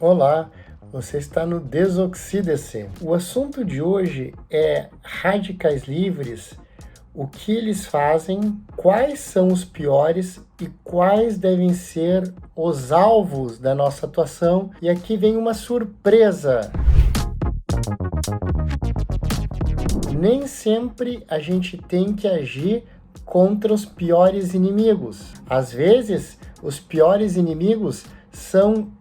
Olá, você está no Desoxida-se. O assunto de hoje é radicais livres, o que eles fazem, quais são os piores e quais devem ser os alvos da nossa atuação. E aqui vem uma surpresa. Nem sempre a gente tem que agir contra os piores inimigos. Às vezes, os piores inimigos são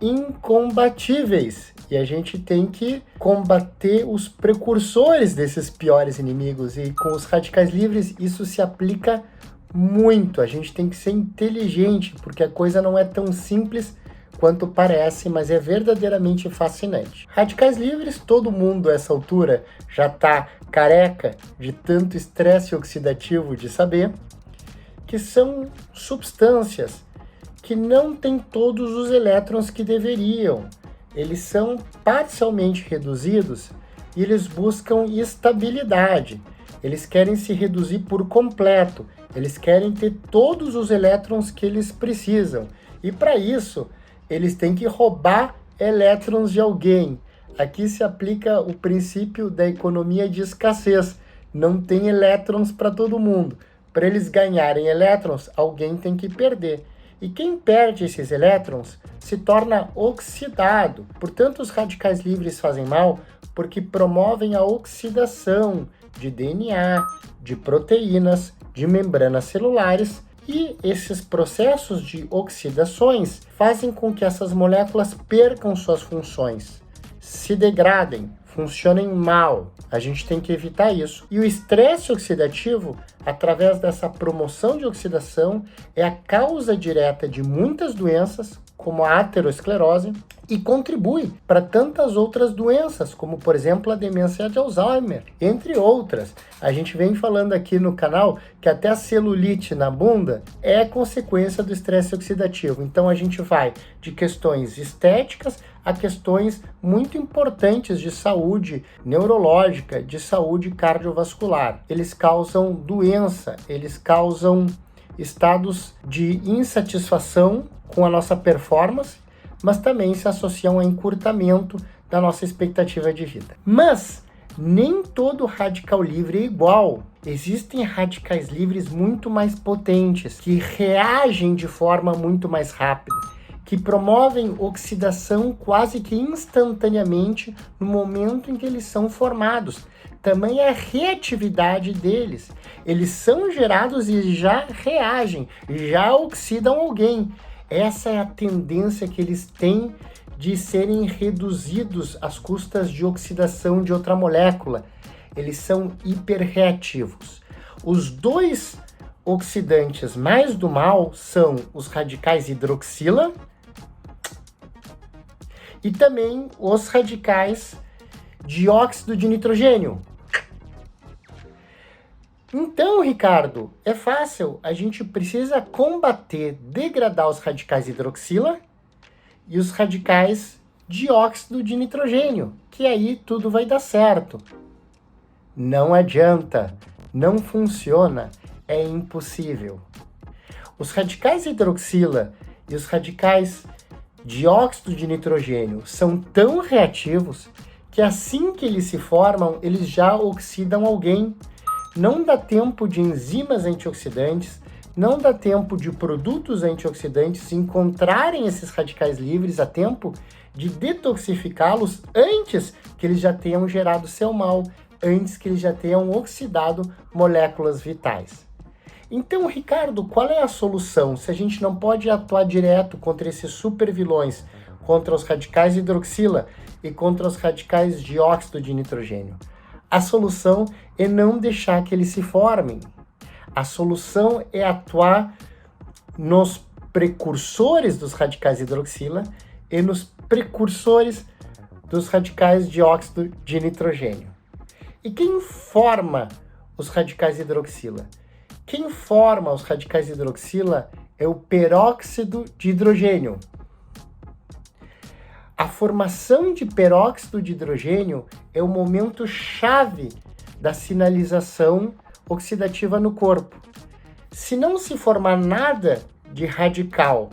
incombatíveis e a gente tem que combater os precursores desses piores inimigos, e com os radicais livres isso se aplica muito. A gente tem que ser inteligente, porque a coisa não é tão simples quanto parece, mas é verdadeiramente fascinante. Radicais livres, todo mundo a essa altura já está careca de tanto estresse oxidativo de saber que são substâncias que não têm todos os elétrons que deveriam. Eles são parcialmente reduzidos e eles buscam estabilidade. Eles querem se reduzir por completo. Eles querem ter todos os elétrons que eles precisam. E para isso, eles têm que roubar elétrons de alguém. Aqui se aplica o princípio da economia de escassez. Não tem elétrons para todo mundo. Para eles ganharem elétrons, alguém tem que perder. E quem perde esses elétrons se torna oxidado. Portanto, os radicais livres fazem mal porque promovem a oxidação de DNA, de proteínas, de membranas celulares, e esses processos de oxidações fazem com que essas moléculas percam suas funções, se degradem, funcionem mal. A gente tem que evitar isso. E o estresse oxidativo, através dessa promoção de oxidação, é a causa direta de muitas doenças, como a aterosclerose, e contribui para tantas outras doenças, como, por exemplo, a demência de Alzheimer, entre outras. A gente vem falando aqui no canal que até a celulite na bunda é consequência do estresse oxidativo. Então, a gente vai de questões estéticas a questões muito importantes de saúde neurológica, de saúde cardiovascular. Eles causam doença, eles causam estados de insatisfação com a nossa performance, mas também se associam a encurtamento da nossa expectativa de vida. Mas nem todo radical livre é igual. Existem radicais livres muito mais potentes, que reagem de forma muito mais rápida, que promovem oxidação quase que instantaneamente no momento em que eles são formados. Também a reatividade deles. Eles são gerados e já reagem, já oxidam alguém. Essa é a tendência que eles têm de serem reduzidos às custas de oxidação de outra molécula. Eles são hiperreativos. Os dois oxidantes mais do mal são os radicais hidroxila e também os radicais dióxido de nitrogênio. Então, Ricardo, é fácil. A gente precisa combater, degradar os radicais hidroxila e os radicais dióxido de nitrogênio, que aí tudo vai dar certo. Não adianta, não funciona, é impossível. Os radicais hidroxila e os radicais dióxido de nitrogênio são tão reativos que assim que eles se formam, eles já oxidam alguém. Não dá tempo de enzimas antioxidantes, não dá tempo de produtos antioxidantes encontrarem esses radicais livres a tempo de detoxificá-los antes que eles já tenham gerado seu mal, antes que eles já tenham oxidado moléculas vitais. Então, Ricardo, qual é a solução? Se a gente não pode atuar direto contra esses supervilões, contra os radicais hidroxila e contra os radicais dióxido de nitrogênio? A solução é não deixar que eles se formem. A solução é atuar nos precursores dos radicais hidroxila e nos precursores dos radicais dióxido de nitrogênio. E quem forma os radicais hidroxila? Quem forma os radicais hidroxila é o peróxido de hidrogênio. A formação de peróxido de hidrogênio é o momento chave da sinalização oxidativa no corpo. Se não se formar nada de radical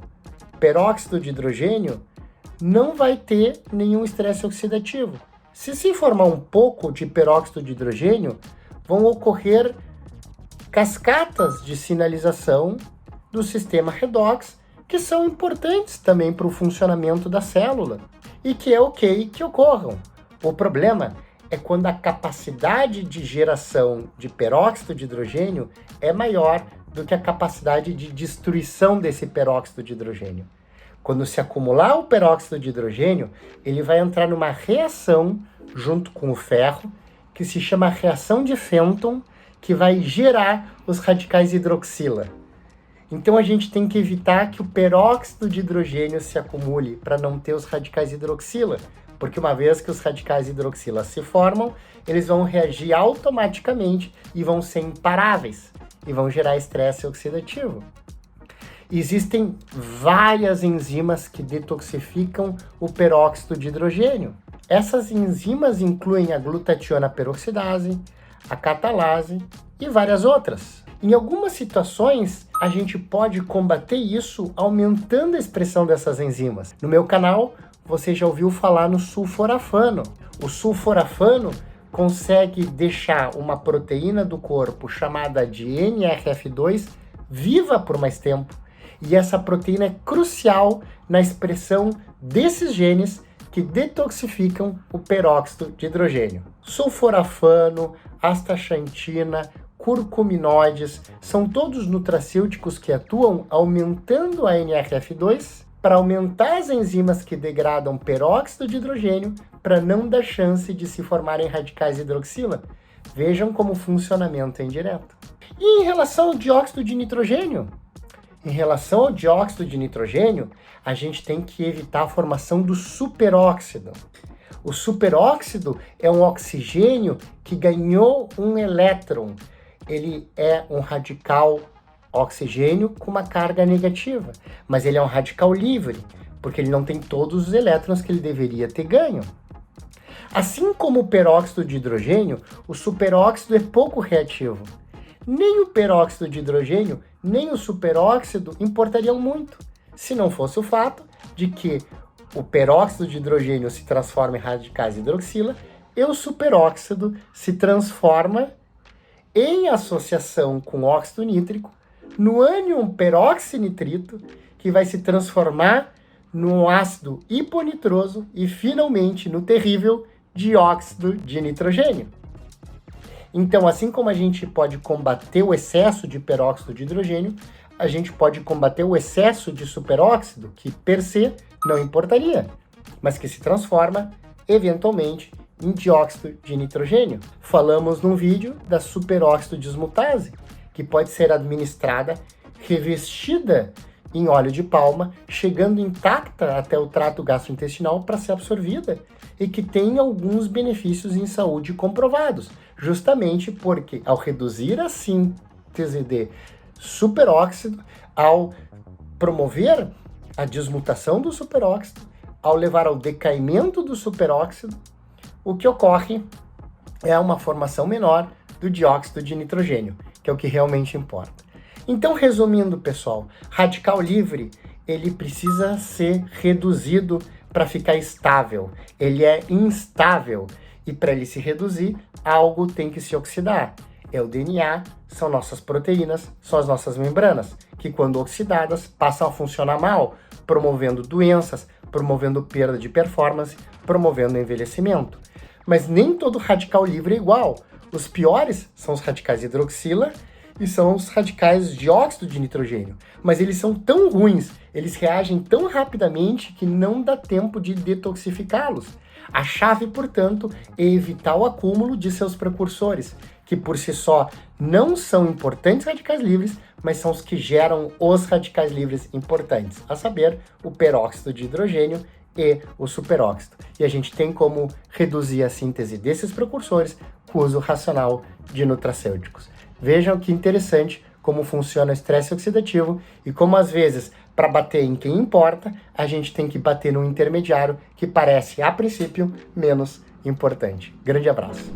peróxido de hidrogênio, não vai ter nenhum estresse oxidativo. Se formar um pouco de peróxido de hidrogênio, vão ocorrer cascatas de sinalização do sistema redox, que são importantes também para o funcionamento da célula, e que é ok que ocorram. O problema é quando a capacidade de geração de peróxido de hidrogênio é maior do que a capacidade de destruição desse peróxido de hidrogênio. Quando se acumular o peróxido de hidrogênio, ele vai entrar numa reação junto com o ferro, que se chama reação de Fenton, que vai gerar os radicais hidroxila. Então a gente tem que evitar que o peróxido de hidrogênio se acumule para não ter os radicais hidroxila, porque uma vez que os radicais hidroxila se formam, eles vão reagir automaticamente e vão ser imparáveis e vão gerar estresse oxidativo. Existem várias enzimas que detoxificam o peróxido de hidrogênio. Essas enzimas incluem a glutationa peroxidase, a catalase e várias outras. Em algumas situações, a gente pode combater isso aumentando a expressão dessas enzimas. No meu canal, você já ouviu falar no sulforafano. O sulforafano consegue deixar uma proteína do corpo chamada de NRF2 viva por mais tempo. E essa proteína é crucial na expressão desses genes que detoxificam o peróxido de hidrogênio. Sulforafano, astaxantina, curcuminoides, são todos nutracêuticos que atuam aumentando a NRF2 para aumentar as enzimas que degradam peróxido de hidrogênio para não dar chance de se formarem radicais hidroxila. Vejam como o funcionamento é indireto. E em relação ao dióxido de nitrogênio? Em relação ao dióxido de nitrogênio, a gente tem que evitar a formação do superóxido. O superóxido é um oxigênio que ganhou um elétron. Ele é um radical oxigênio com uma carga negativa, mas ele é um radical livre, porque ele não tem todos os elétrons que ele deveria ter ganho. Assim como o peróxido de hidrogênio, o superóxido é pouco reativo. Nem o peróxido de hidrogênio, nem o superóxido importariam muito, se não fosse o fato de que o peróxido de hidrogênio se transforma em radicais hidroxila e o superóxido se transforma em associação com óxido nítrico no ânion peroxinitrito, que vai se transformar no ácido hiponitroso e finalmente no terrível dióxido de nitrogênio. Então, assim como a gente pode combater o excesso de peróxido de hidrogênio, a gente pode combater o excesso de superóxido, que per se não importaria, mas que se transforma eventualmente em dióxido de nitrogênio. Falamos num vídeo da superóxido dismutase, que pode ser administrada revestida em óleo de palma, chegando intacta até o trato gastrointestinal para ser absorvida e que tem alguns benefícios em saúde comprovados, justamente porque ao reduzir a síntese de superóxido, ao promover a desmutação do superóxido, ao levar ao decaimento do superóxido, o que ocorre é uma formação menor do dióxido de nitrogênio, que é o que realmente importa. Então, resumindo, pessoal, radical livre, ele precisa ser reduzido para ficar estável. Ele é instável e para ele se reduzir, algo tem que se oxidar. É o DNA, são nossas proteínas, são as nossas membranas, que quando oxidadas passam a funcionar mal, promovendo doenças, promovendo perda de performance, promovendo envelhecimento. Mas nem todo radical livre é igual. Os piores são os radicais hidroxila e são os radicais dióxido de nitrogênio. Mas eles são tão ruins, eles reagem tão rapidamente que não dá tempo de detoxificá-los. A chave, portanto, é evitar o acúmulo de seus precursores, que por si só não são importantes radicais livres, mas são os que geram os radicais livres importantes, a saber, o peróxido de hidrogênio e o superóxido. E a gente tem como reduzir a síntese desses precursores com o uso racional de nutracêuticos. Vejam que interessante como funciona o estresse oxidativo e como, às vezes, para bater em quem importa, a gente tem que bater no intermediário que parece, a princípio, menos importante. Grande abraço.